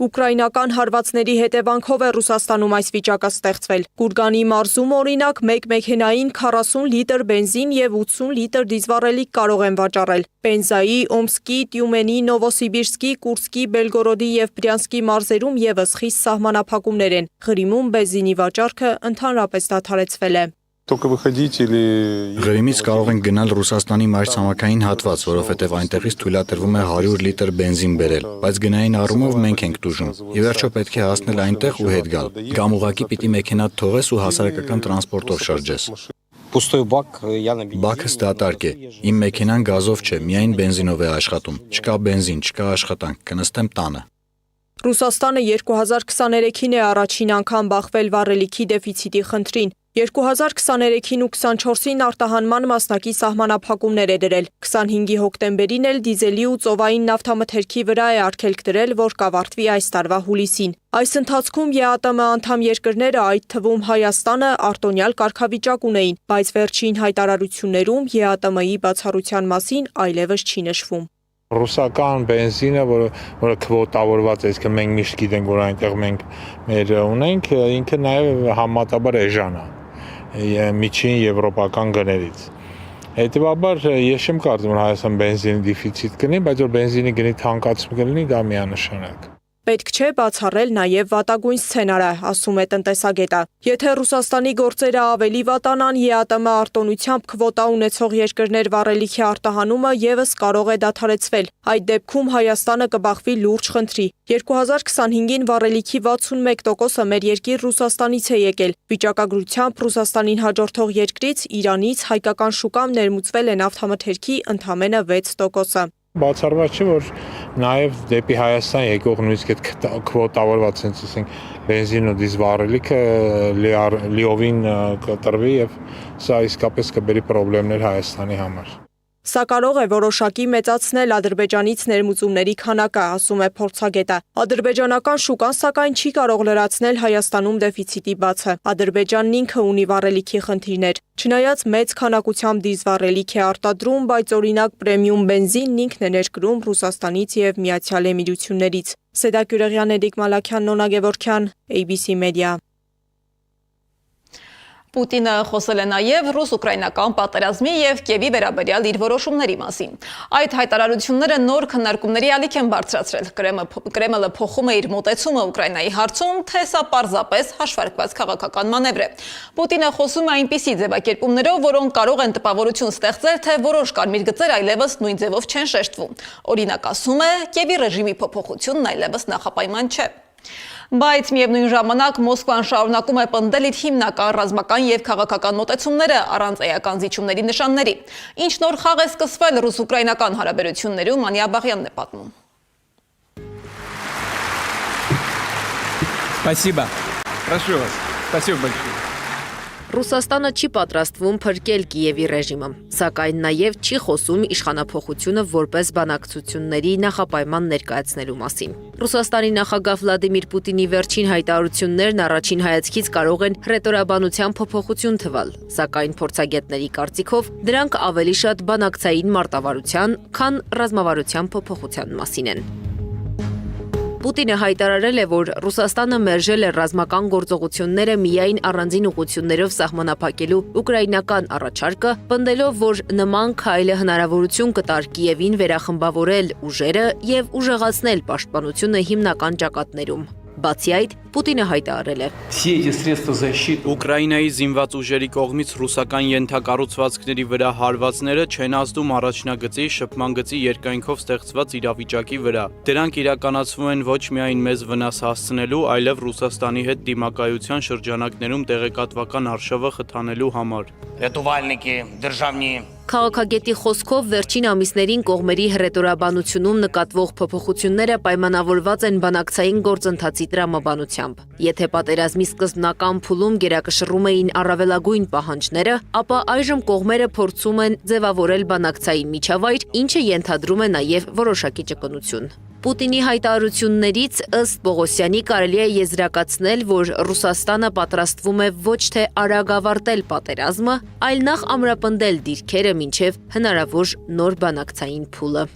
Ուկրաինական հարվածների հետևանքով է Ռուսաստանում այս վիճակը ստեղծվել։ Գուրգանի մարզում օրինակ մեկ մեքենային 40 լիտր բենզին եւ 80 լիտր դիզվառելիք կարող են վաճառել։ Պենզայի, Օմսկի, Տյումենի, Նովոսիբիրսկի, Կուրսկի, Բելգորոդի եւ Բրյանսկի մարզերում եւս խիստ սահմանափակումներ են։ Ղրիմում բենզինի վաճառքը ընդհանրապես դադարեցվել է։ Ղրիմից կարող ենք գնալ Ռուսաստանի մայրցամաքային հատված, որովհետև այնտեղից թույլատրվում է 100 լիտր բենզին բերել, բայց գնային առումով մենք ենք տուժում։ Եվ վերջո պետք է հասնել այնտեղ ու հետ գալ։ Կամ ուղղակի պիտի մեքենա թողես ու հասարակական տրանսպորտով շրջես։ Բաքս դատարկ է։ Իմ մեքենան գազով չէ, միայն բենզինով է աշխատում։ Չկա բենզին, չկա աշխատանք, կնստեմ տանը։ Ռուսաստանը 2023-ին է առաջին անգամ բախվել վառելիքի դեֆիցիտի խնդրին։ 2023-ին ու 24-ին արտահանման մասնակի սահմանափակումներ է դրել։ 25-ի հոկտեմբերին էլ դիզելի ու ծովային նավթամթերքի վրա է արգելք դրել, որ կավարտվի այս տարվա հուլիսին։ Այս ընթացքում ԵԱՏՄ անդամ երկրները, այդ թվում Հայաստանը, արտոնյալ կարգավիճակ ունեին, բայց վերջին հայտարարություններում ԵԱՏՄ-ի բացառության մասին այլևս չի նշվում։ Ռուսական բենզինը, որը քվոտավորված է, իսկ մենք միշտ գիտենք, որ այնտեղ մենք մեր ունենք, ինքը նաև համատաբար էժան է միջին եվրոպական գներից։ Հետևաբար ես չեմ կարծում, որ Հայաստան բենզինի դեֆիցիտ կլինի, բայց որ բենզինի գնի թանկացում կլինի, դա միանշանակ։ Պետք չէ բացառել նաև վատագույն սցենարը, ասում է տնտեսագետը։ Եթե Ռուսաստանի գործերը ավելի վատանան, ԵԱՏՄ արտոնությամբ քվոտա ունեցող երկրներ վառելիքի արտահանումը եւս կարող է դադարեցվել։ Այդ դեպքում Հայաստանը կբախվի լուրջ խնդրի։ 2025-ին վառելիքի 61%-ը մեր երկիր Ռուսաստանից է եկել։ Վիճակագրությամբ Ռուսաստանին հաջորդող երկրից Իրանից հայկական շուկան ներմուծվել է նավթամթերքի ընդամենը 6%-ը։ Բացառված չէ, որ նաև դեպի Հայաստան եկող նույնիսկ այդ քվոտավորված ասենք բենզին ու դիզվառելիքը լիովին կտրվի եւ սա իսկապես կբերի խնդիրներ Հայաստանի համար։ Սա կարող է որոշակի մեծացնել Ադրբեջանից ներմուծումների քանակը, ասում է փորձագետը։ Ադրբեջանական շուկան սակայն չի կարող լրացնել Հայաստանում դեֆիցիտի բացը։ Ադրբեջանն ինքը ունի վառելիքի խնդիրներ։ Չնայած մեծ քանակությամբ դիզվառելիք է արտադրում, բայց օրինակ պրեմիում բենզինն ինքն է ներկրում Ռուսաստանից եւ Միացյալ Էմիրություններից։ Սեդա Գյուրեղյան, Էդիկ Մալաքյան, Նոնա Գևորգյան, ABC Media։ Պուտինը խոսել է նաև ռուս-ուկրաինական պատերազմի եւ Կիևի վերաբերյալ իր որոշումների մասին։ Այդ հայտարարությունները նոր քննարկումների ալիք են բարձրացրել։ Կրեմլը փոխում է իր մոտեցումը Ուկրաինայի հարցում, թե սա պարզապես հաշվարկված քաղաքական մանևր է։ Պուտինը խոսում է այնպիսի ձևակերպումներով, որոնք կարող են տպավորություն ստեղծել, թե որոշ կարմիր գծեր այլևս նույն ձևով չեն շեշտվում։ Օրինակ ասում է, Կիևի ռեժիմի փոփոխությունն այլևս նախապայման չէ։ Բայց միևնույն ժամանակ Մոսկվան շարունակում է պնդել իր հիմնական ռազմական եւ քաղաքական մոտեցումները առանց էական զիջումների նշանների։ Ինչ նոր խաղ է սկսվել ռուս-ուկրաինական հարաբերություններում, Անի Աբաղյանն է պատմում։ Спасибо. Прошу вас. Спасибо большое. Ռուսաստանը չի պատրաստվում փրկել Կիևի ռեժիմը, սակայն նաև չի խոսում իշխանափոխությունը որպես բանակցությունների նախապայման ներկայացնելու մասին։ Ռուսաստանի նախագահ Վլադիմիր Պուտինի վերջին հայտարարություններն առաջին հայացքից կարող են հռետորաբանության փոփոխություն թվալ, սակայն փորձագետների կարծիքով դրանք ավելի շատ բանակցային մարտավարության, քան ռազմավարության փոփոխության մասին են։ Պուտինը հայտարարել է, որ Ռուսաստանը մերժել է ռազմական գործողությունները միայն առանձին ուղղություններով սահմանափակելու ուկրաինական առաջարկը, պնդելով, որ նման քայլը հնարավորություն կտար Կիևին վերախմբավորել ուժերը եւ ուժեղացնել պաշտպանությունը հիմնական ճակատներում։ Բացի այդ, Պուտինը հայտարարել է. Ուկրաինայի զինված ուժերի կողմից ռուսական ենթակառուցվածքների վրա հարվածները չեն ազդում առաջնագծի, շփման գծի երկայնքով ստեղծված իրավիճակի վրա։ Դրանք իրականացվում են ոչ միայն մեզ վնաս հասցնելու, այլև Ռուսաստանի հետ դիմակայության շրջանակներում տեղեկատվական արշավը խթանելու համար։ Քաղաքագետի խոսքով վերջին ամիսներին կողմերի հռետորաբանությունում նկատվող փոփոխությունները պայմանավորված են բանակցային գործընթացի տրամաբանությամբ։ Եթե պատերազմի սկզբնական փուլում գերակշռում էին առավելագույն պահանջները, ապա այժմ կողմերը փորձում են ձևավորել բանակցային միջավայր, ինչը ենթադրում է նաև որոշակի ճկունություն։ Պուտինի հայտարարություններից ըստ Պողոսյանի կարելի է եզրակացնել, որ Ռուսաստանը պատրաստվում է ոչ թե արագ ավարտել պատերազմը, այլ նախ ամրապնդել դիրքերը մինչև հնարավոր նոր բանակցային փուլը։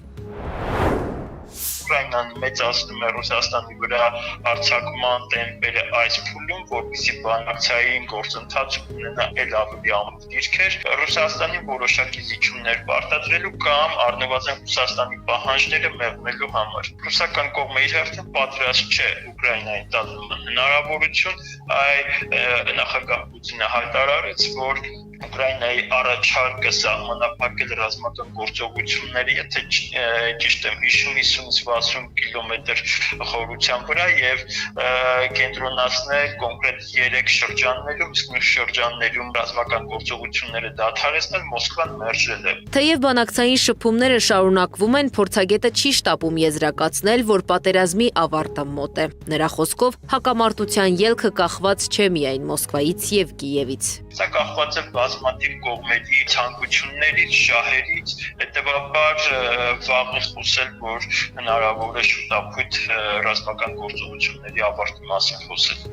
Ուկրաինան մեծացնում է Ռուսաստանի վրա հարձակման տեմպերը այս փուլում, որպեսզի բանակցային գործընթաց ունենա ել ավելի ամուր դիրքեր, Ռուսաստանի որոշակի զիջումներ պարտադրելու կամ առնվազն Ռուսաստանի պահանջները մեղմելու համար։ Ռուսական կողմը իր հերթին պատրաստ չէ Ուկրաինային տալ հնարավորություն, այլ նախագահ Պուտինը հայտարարեց, որ Ուկրաինայի առաջարկը սահմանափակել ռազմական գործողությունների, եթե ճիշտ եմ հիշում, 50-60 կիլոմետր խորության վրա եւ կենտրոնացնել կոնկրետ 3 շրջաններում, իսկ մյուս շրջաններում ռազմական գործողությունները դադարեցնել Մոսկվան մերժել է։ Թեև բանակցային շփումները շարունակվում են, փորձագետը չի շտապում եզրակացնել, որ պատերազմի ավարտը մոտ է։ Նրա խոսքով հակամարտության ելքը կախված չէ միայն Մոսկվայից եւ Կիևից։ Սա կախված է բազմաթիվ կողմերի ցանկություններից, շահերից, հետևաբար վաղուց խոսել, որ հնարավոր է շուտապույտ ռազմական գործողությունների ավարտի մասին խոսել։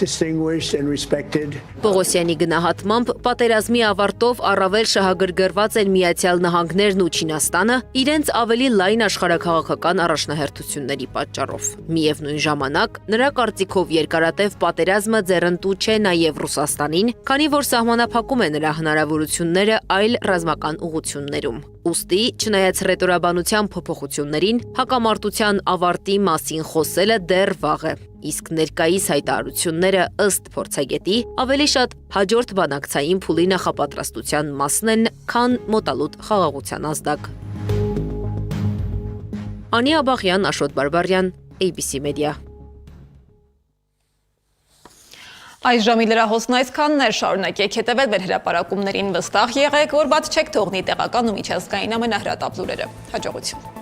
distinguished and respected. Պողոսյանի գնահատմամբ պատերազմի ավարտով առավել շահագրգռված են Միացյալ Նահանգներն ու Չինաստանը իրենց ավելի լայն աշխարհաքաղաքական առաջնահերթությունների պատճառով։ Միևնույն ժամանակ նրա կարծիքով երկարատև պատերազմը ձեռնտու չէ նաև Ռուսաստանին, քանի որ սահմանափակում է նրա հնարավորությունները այլ ռազմական ուղղություններում։ Ուստի, չնայած հռետորաբանության փոփոխություններին, հակամարտության ավարտի մասին խոսելը դեռ վաղ է։ Իսկ ներկայիս հայտարարությունները ըստ փորձագետի ավելի շատ հաջորդ բանակցային փուլի նախապատրաստության մասն են, քան մոտալուտ խաղաղության ազդակ։ Անի Աբաղյան, Աշոտ Բարբարյան, ABC Media։ Այս ժամի լրահոսն այսքանն էր, շարունակեք հետևել մեր հրապարակումներին, վստահ եղեք, որ բաց չեք թողնի տեղական ու միջազգային ամենահրատապ լուրերը։ Հաջողություն։